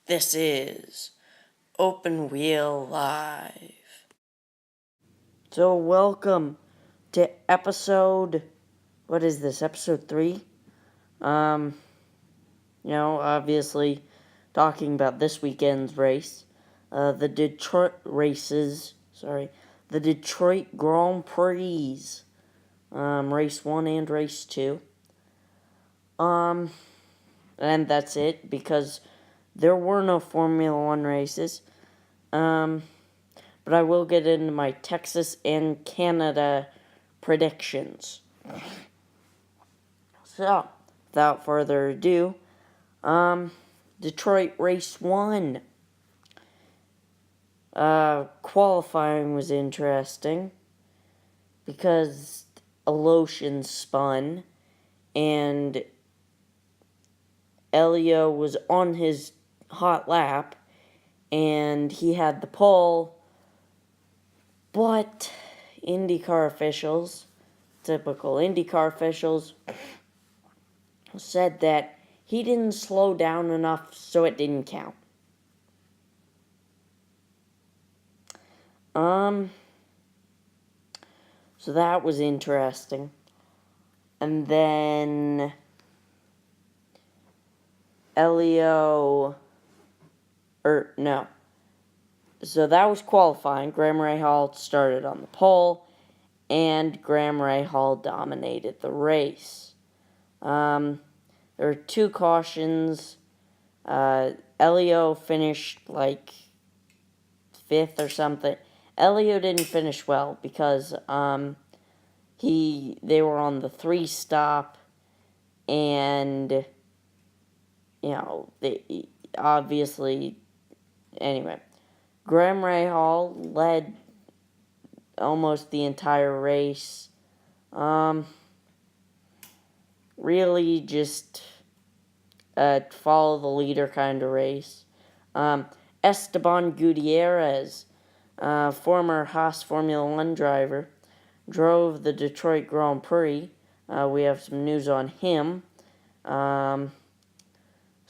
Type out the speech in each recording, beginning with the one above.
This is Open Wheel Live. So welcome to episode, what is this, episode 3? Obviously talking about this weekend's race. The Detroit Grand Prix. Race 1 and race 2. And that's it, because there were no Formula 1 races. But I will get into my Texas and Canada predictions. So, without further ado, Detroit race 1. Qualifying was interesting because Alotian spun and Elio was on his hot lap and he had the pole, but IndyCar officials, typical IndyCar officials, said that he didn't slow down enough, so it didn't count. So that was interesting. And then So that was qualifying. Graham Rahal started on the pole, and Graham Rahal dominated the race. There were 2 cautions. Elio finished like 5th or something. Elio didn't finish well because they were on the 3 stop, and they obviously, anyway, Graham Rahal led almost the entire race. Really just follow the leader kind of race. Esteban Gutierrez, former Haas Formula 1 driver, drove the Detroit Grand Prix. We have some news on him. So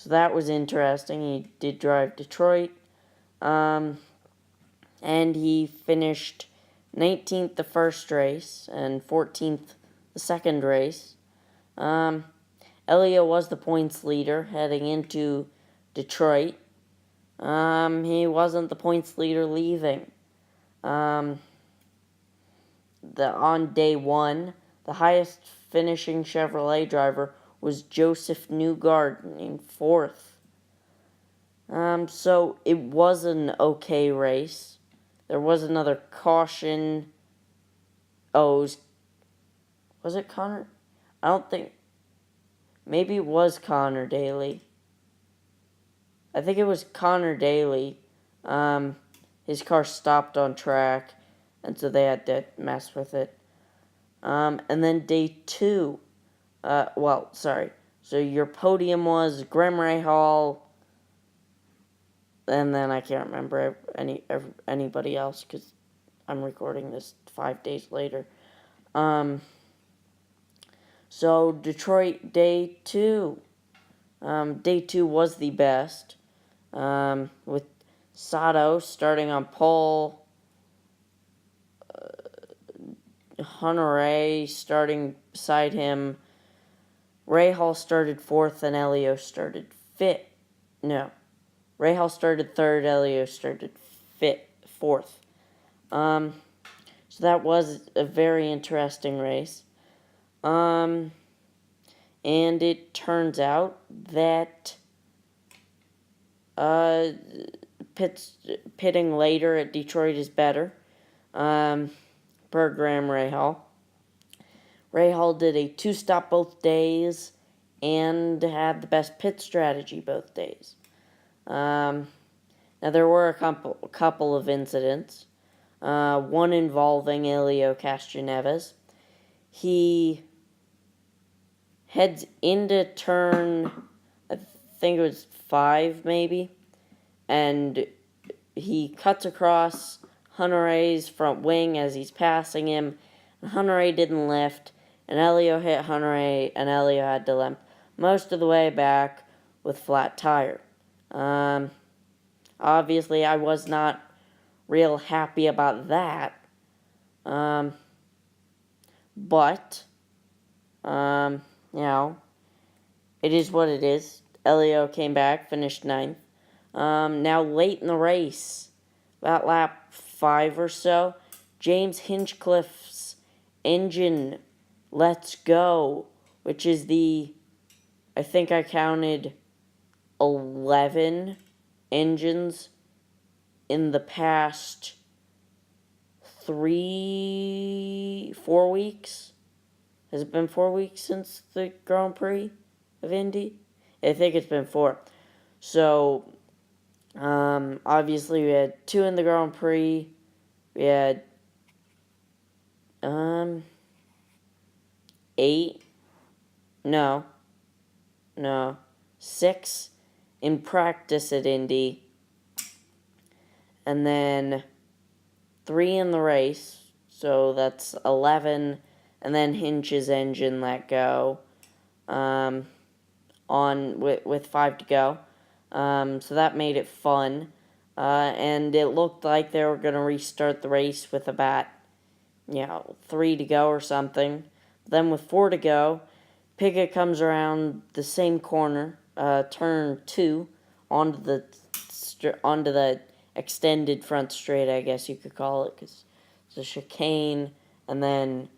that was interesting. He did drive Detroit. And he finished 19th the first race and 14th the second race. Elio was the points leader heading into Detroit. He wasn't the points leader leaving. On day 1, the highest finishing Chevrolet driver was Joseph Newgarden in 4th. So it was an okay race. There was another caution. Was it Connor? I don't think. Maybe it was Connor Daly. I think it was Connor Daly. His car stopped on track, and so they had to mess with it. And then day 2. So your podium was Graham Rahal, and then I can't remember anybody else because I'm recording this 5 days later. So Detroit day 2. Day 2 was the best, with Sato starting on pole, Hunter-Reay starting beside him. Rahal started 4th and Elio started 5th. No. Rahal started 3rd, Elio started 4th. So that was a very interesting race. And it turns out that pitting later at Detroit is better, per Graham Rahal. Rahal did a 2-stop both days and had the best pit strategy both days. Now, there were a couple of incidents. One involving Elio Castroneves. He heads into turn, I think it was 5 maybe, and he cuts across Hunter-Reay's front wing as he's passing him. And Hunter-Reay didn't lift, and Elio hit Hunter-Reay, and Elio had to limp most of the way back with flat tire. Obviously, I was not real happy about that. But, you know, it is what it is. Elio came back, finished ninth. Now, late in the race, about lap 5 or so, James Hinchcliffe's engine lets go, which is I think I counted 11 engines in the past 4 weeks. Has it been 4 weeks since the Grand Prix of Indy? I think it's been 4. So, obviously we had 2 in the Grand Prix. We had, 8. No. 6 in practice at Indy. And then 3 in the race. So that's 11. And then Hinch's engine let go. With 5 to go. So that made it fun. And it looked like they were going to restart the race with about, 3 to go or something. Then with 4 to go, Pickett comes around the same corner, turn 2, onto the extended front straight, I guess you could call it, because it's a chicane and then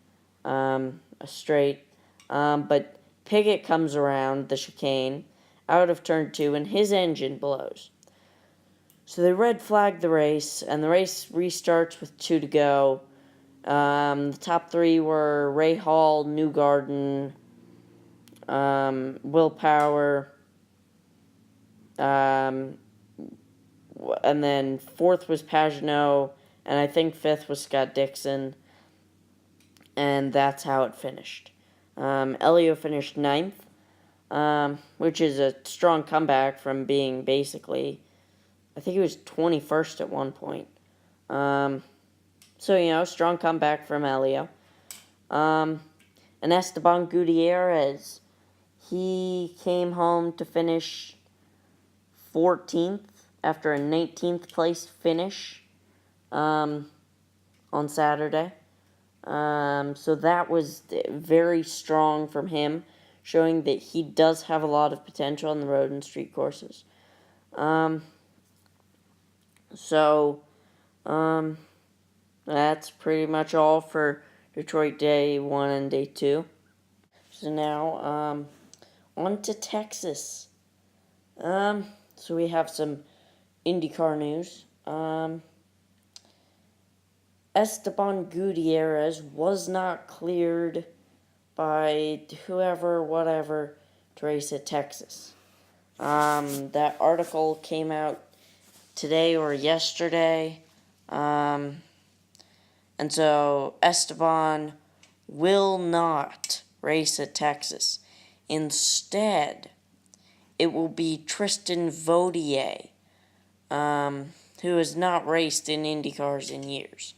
a straight. But Pickett comes around the chicane out of turn 2, and his engine blows. So they red flag the race, and the race restarts with 2 to go. The top 3 were Ray Hall, Newgarden, Willpower, and then 4th was Pagenaud, and I think 5th was Scott Dixon, and that's how it finished. Elio finished 9th, which is a strong comeback from being basically, I think he was 21st at one point. So, strong comeback from Elio. And Esteban Gutierrez, he came home to finish 14th after a 19th place finish on Saturday. So that was very strong from him, showing that he does have a lot of potential on the road and street courses. That's pretty much all for Detroit Day 1 and Day 2. So now, on to Texas. So we have some IndyCar news. Esteban Gutierrez was not cleared by whatever, to race at Texas. That article came out today or yesterday. And so Esteban will not race at Texas. Instead, it will be Tristan Vautier, who has not raced in IndyCars in years.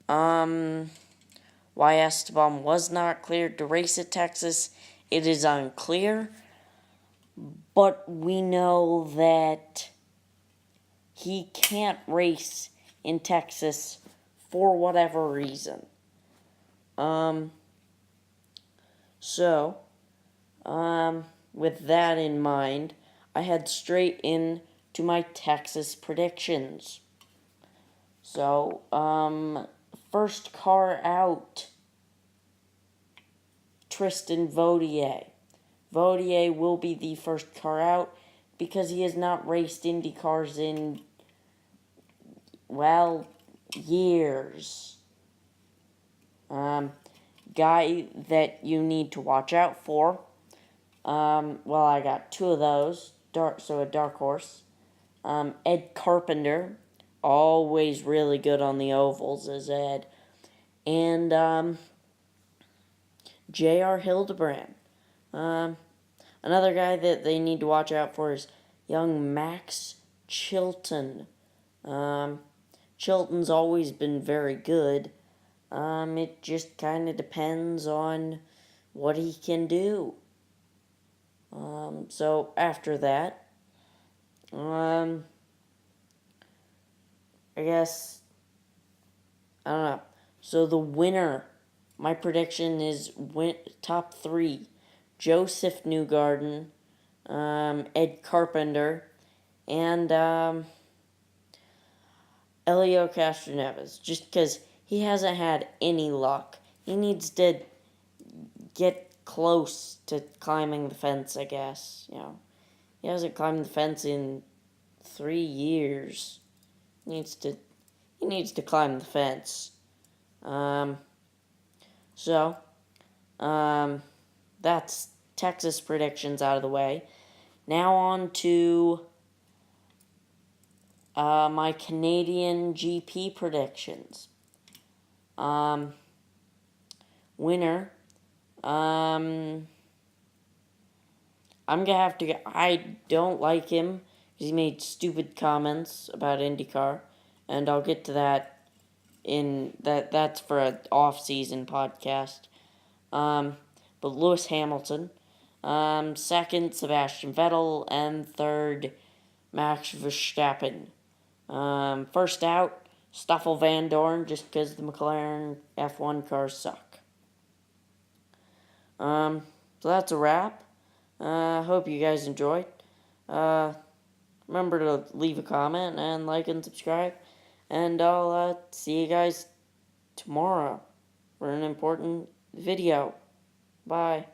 Why Esteban was not cleared to race at Texas, it is unclear, but we know that he can't race in Texas for whatever reason. With that in mind, I head straight in to my Texas predictions. So, first car out, Tristan Vautier. Vautier will be the first car out because he has not raced Indy cars in, years. Guy that you need to watch out for. I got 2 of those. A dark horse. Ed Carpenter, always really good on the ovals as Ed. And J.R. Hildebrand. Another guy that they need to watch out for is young Max Chilton. Chilton's always been very good. It just kind of depends on what he can do. So after that, I guess, I don't know. So the winner, my prediction is top three: Joseph Newgarden, Ed Carpenter, and Elio Castroneves. Just because he hasn't had any luck, he needs to get close to climbing the fence. I guess he hasn't climbed the fence in 3 years. He needs to climb the fence. Um, so, that's Texas predictions out of the way. Now on to my Canadian GP predictions. Winner. I'm gonna have to get. I don't like him because he made stupid comments about IndyCar, and I'll get to that in that. That's for an off-season podcast. But Lewis Hamilton. Second, Sebastian Vettel, and third, Max Verstappen. First out, Stoffel Van Dorn, just because the McLaren F1 cars suck. So that's a wrap. Hope you guys enjoyed. Remember to leave a comment and like and subscribe. And I'll see you guys tomorrow for an important video. Bye.